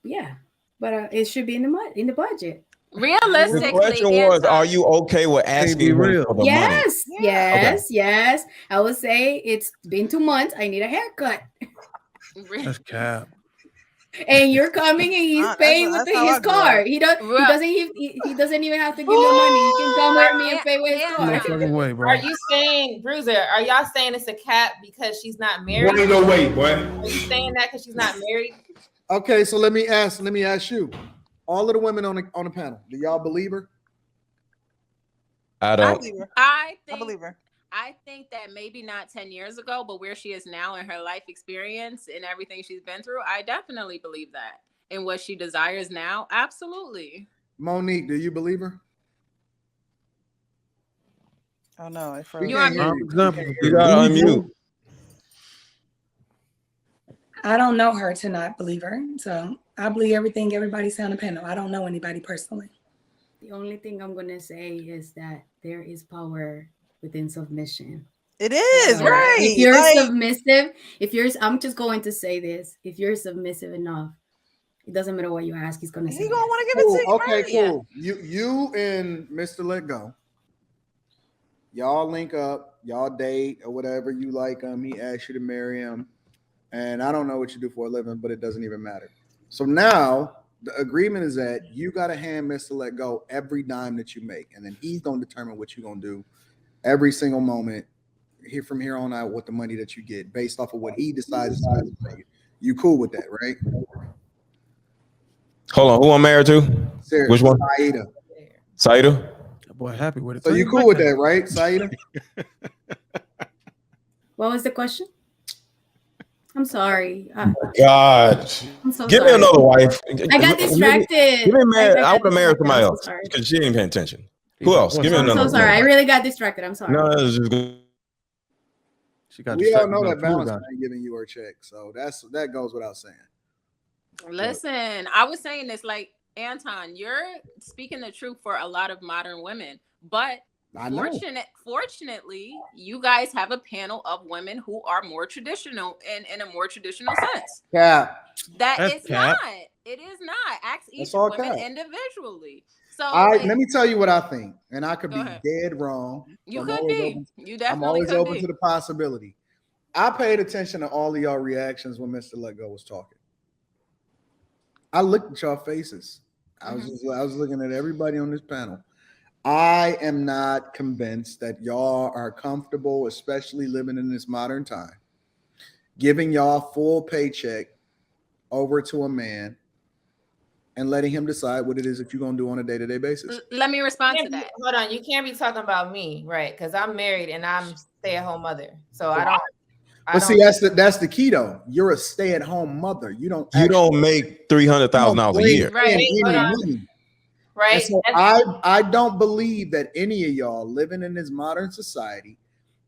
Yeah, but it should be in the budget. Realistically, the question was, are you okay with asking him real. for the money? Yes. I would say it's been 2 months. I need a haircut. That's cap. And you're coming and he's paying with his car. He doesn't even have to give me money. He can come with me and pay with his car. No fucking way, bro. Are you saying, Bruiser? Are y'all saying it's a cap because she's not married? No way, boy. Are you saying that because she's not married? Okay, so let me ask you, all of the women on the panel, do y'all believe her? I don't. I believe her. I think that maybe not 10 years ago, but where she is now in her life experience and everything she's been through, I definitely believe that. And what she desires now, absolutely. Monique, do you believe her? Oh no, you are you gotta unmute. I don't know her to not believe her. So I believe everything everybody said on the panel. I don't know anybody personally. The only thing I'm going to say is that there is power within submission. It is, right. If you're submissive, I'm just going to say this. If you're submissive enough, it doesn't matter what you ask, he's going to say. He's going to want to give it to you. Okay, right? cool. Yeah. You and Mr. Let Go, y'all link up, y'all date or whatever, you like him, he asks you to marry him. And I don't know what you do for a living, but it doesn't even matter. So now the agreement is that you got to hand Mr. Let Go every dime that you make. And then he's going to determine what you're going to do every single moment from here on out with the money that you get based off of what he decides to pay. You cool with that, right? Hold on. Who I'm married to? Seriously, which one? Saida? That boy happy with it. So you cool with that, right, Saida? What was the question? I'm sorry. God. I'm so Give sorry. me another wife. I got distracted. Give me married. I would have married distracted. somebody I'm else so sorry. because she ain't paying attention. Who else? Give me another. I'm so sorry. I really got distracted. I'm sorry. No, it's just good. We all know that balance ain't giving you her check, so that goes without saying. Listen, I was saying this like, Anton, you're speaking the truth for a lot of modern women, but fortunately, you guys have a panel of women who are more traditional in a more traditional sense. Yeah. That is not. It is not. Ask each woman individually. So let me tell you what I think, and I could be dead wrong. You could be. You definitely I'm always could open be. to the possibility. I paid attention to all of y'all reactions when Mr. Let Go was talking. I looked at y'all faces. I was looking at everybody on this panel. I am not convinced that y'all are comfortable, especially living in this modern time, giving y'all full paycheck over to a man and letting him decide what it is that you're going to do on a day-to-day basis. Let me respond to that. Hold on. You can't be talking about me, right? Because I'm married and I'm stay-at-home mother. So I don't. But see, that's the key though. You're a stay-at-home mother. You don't make $300,000 a year. Right. So I don't believe that any of y'all living in this modern society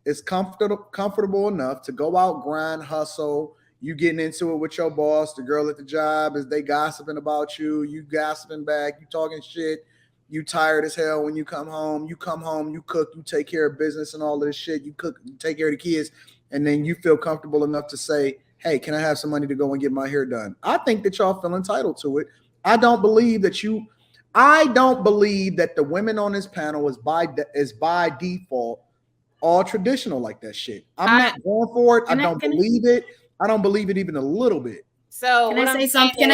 is comfortable enough to go out, grind, hustle. You getting into it with your boss, the girl at the job, is they gossiping about you, you gossiping back, you talking shit, you tired as hell when you come home, you cook, you take care of business and all of this shit, you cook, you take care of the kids, and then you feel comfortable enough to say, hey, can I have some money to go and get my hair done? I think that y'all feel entitled to it. I don't believe that the women on this panel is by default all traditional like that shit. I'm not going for it. I don't believe it. I don't believe it even a little bit. So can I say something?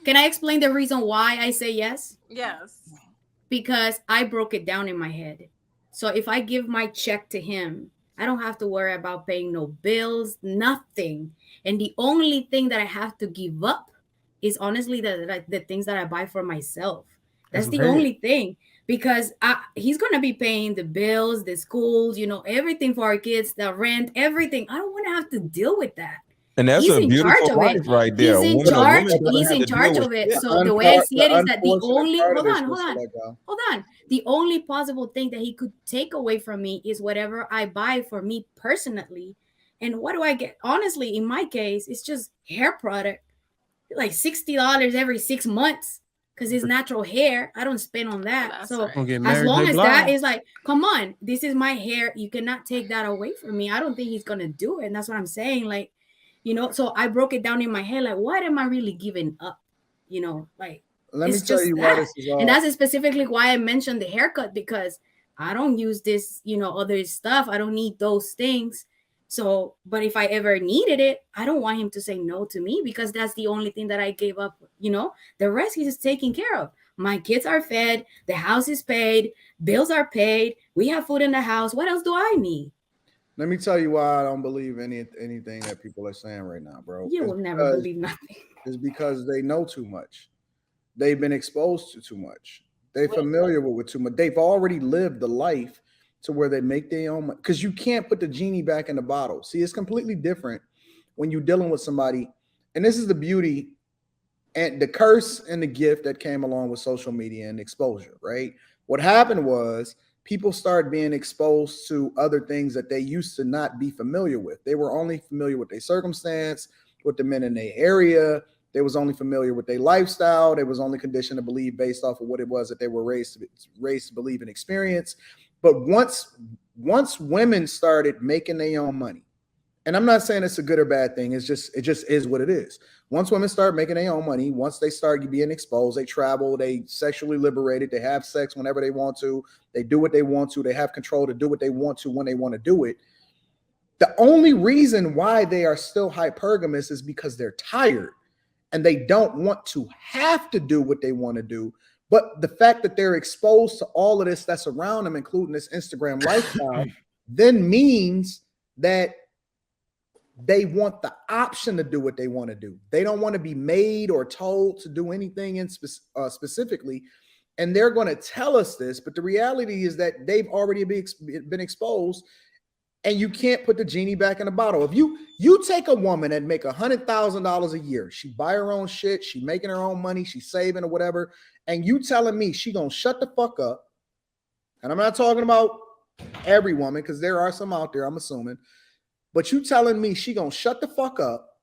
Can I explain the reason why I say yes? Yes. Because I broke it down in my head. So if I give my check to him, I don't have to worry about paying no bills, nothing. And the only thing that I have to give up is honestly the things that I buy for myself. That's the only thing, because he's going to be paying the bills, the schools, everything for our kids, the rent, everything. I don't want to have to deal with that. And that's a beautiful life right there. He's in charge. He's in charge of it. So the way I see it is that the only hold on. The only possible thing that he could take away from me is whatever I buy for me personally. And what do I get? Honestly, in my case, it's just hair product, like $60 every 6 months, because it's natural hair. I don't spend on that. That's so right. as long as that is like, come on, this is my hair. You cannot take that away from me. I don't think he's gonna do it. And that's what I'm saying. Like, So I broke it down in my head, like, what am I really giving up? Like, Let me it's tell just you why that. this is all. And that's specifically why I mentioned the haircut, because I don't use this, other stuff. I don't need those things. So, but if I ever needed it, I don't want him to say no to me, because that's the only thing that I gave up. The rest he's taken care of. My kids are fed, the house is paid, bills are paid, we have food in the house. What else do I need? Let me tell you why I don't believe anything that people are saying right now, bro. You will never believe nothing. It's because they know too much. They've been exposed to too much. They're familiar with too much. They've already lived the life to where they make their own money. Because you can't put the genie back in the bottle. See, it's completely different when you're dealing with somebody. And this is the beauty and the curse and the gift that came along with social media and exposure, right? What happened was people started being exposed to other things that they used to not be familiar with. They were only familiar with their circumstance, with the men in their area. They was only familiar with their lifestyle. They was only conditioned to believe based off of what it was that they were raised to believe and experience. But once women started making their own money, and I'm not saying it's a good or bad thing. It just is what it is. Once women start making their own money, once they start being exposed, they travel, they sexually liberated, they have sex whenever they want to, they do what they want to, they have control to do what they want to when they want to do it. The only reason why they are still hypergamous is because they're tired and they don't want to have to do what they want to do. But the fact that they're exposed to all of this that's around them, including this Instagram lifestyle, then means that they want the option to do what they want to do. They don't want to be made or told to do anything in specifically. And they're going to tell us this, but the reality is that they've already been exposed, and you can't put the genie back in the bottle. If you take a woman and make $100,000 a year, she buy her own shit, she making her own money, she's saving or whatever, and you telling me she gonna shut the fuck up, and I'm not talking about every woman, because there are some out there, I'm assuming, but you telling me she gonna shut the fuck up,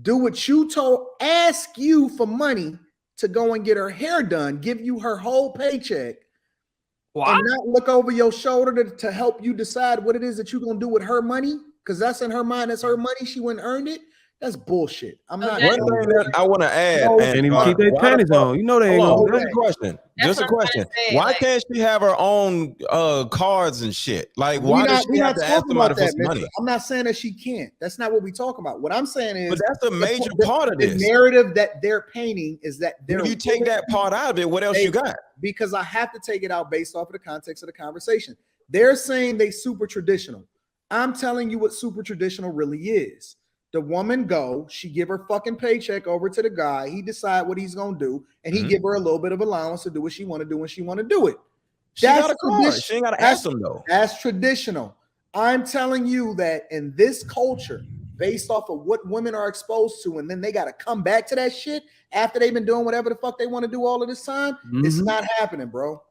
do what you told, ask you for money to go and get her hair done, give you her whole paycheck, and not look over your shoulder to help you decide what it is that you're gonna do with her money, because that's in her mind, that's her money, she wouldn't earn it. That's bullshit. I'm not. One thing that I want to add, Can't even keep their panties on. You know they ain't hold gonna on, do just a question. Why can't she have her own cards and shit? Like, why does she have to ask somebody for some money? I'm not saying that she can't. That's not what we're talking about. What I'm saying is, but that's a major part of this. The narrative that they're painting is that they're. If you take that part out of it, what else you got? Because I have to take it out based off of the context of the conversation. They're saying they super traditional. I'm telling you what super traditional really is. The woman she give her fucking paycheck over to the guy. He decide what he's gonna do, and he give her a little bit of allowance to do what she want to do when she want to do it. She got a card. She ain't got to ask them though. That's traditional. I'm telling you that in this culture, based off of what women are exposed to, and then they got to come back to that shit after they've been doing whatever the fuck they want to do all of this time. It's not happening, bro.